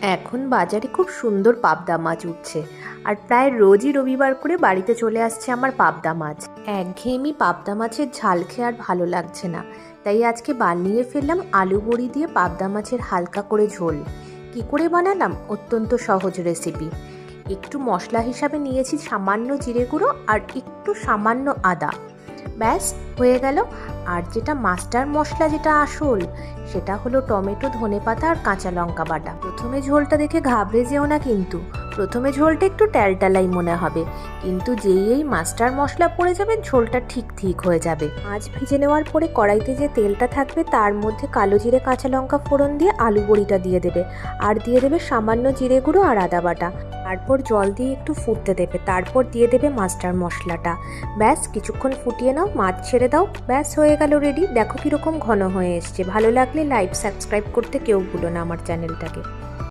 এখন বাজারে খুব সুন্দর পাবদা মাছ উঠছে, আর প্রায় রোজই রবিবার করে বাড়িতে চলে আসছে আমার পাবদা মাছ। একঘেয়েমি পাবদা মাছের ঝাল খেয়ে আর ভালো লাগছে না, তাই আজকে বানিয়ে ফেললাম আলু বড়ি দিয়ে পাবদা মাছের হালকা করে ঝোল। কি করে বানালাম? অত্যন্ত সহজ রেসিপি। একটু মশলা হিসাবে নিয়েছি সামান্য জিরে গুঁড়ো আর একটু সামান্য আদা, ব্যাস হয়ে গেল। আর যেটা মাস্টার মশলা, যেটা আসল, সেটা হলো টমেটো, ধনেপাতা আর কাঁচা লঙ্কা বাটা। প্রথমে ঝোলটা দেখে ঘাবড়ে যেও না, কিন্তু প্রথমে ঝোলটা একটু ট্যালটালাই মনে হবে, কিন্তু যেই এই মাস্টার মশলা পড়ে যাবে ঝোলটা ঠিক ঠিক হয়ে যাবে। মাছ ভেজে নেওয়ার পরে কড়াইতে যে তেলটা থাকবে তার মধ্যে কালো জিরে কাঁচা লঙ্কা ফোড়ন দিয়ে আলু বড়িটা দিয়ে দেবে, আর দিয়ে দেবে সামান্য জিরে গুঁড়ো আর আদা বাটা। তারপর জল দিয়ে একটু ফুটতে দেবে, তারপর দিয়ে দেবে মাস্টার মশলাটা। ব্যাস কিছুক্ষণ ফুটিয়ে নাও, মাছ ছেড়ে দাও, ব্যাস হয়ে গেল রেডি। দেখো কীরকম ঘন হয়ে এসছে। ভালো লাগলে লাইক সাবস্ক্রাইব করতে কেউ ভুলো না আমার চ্যানেলটাকে।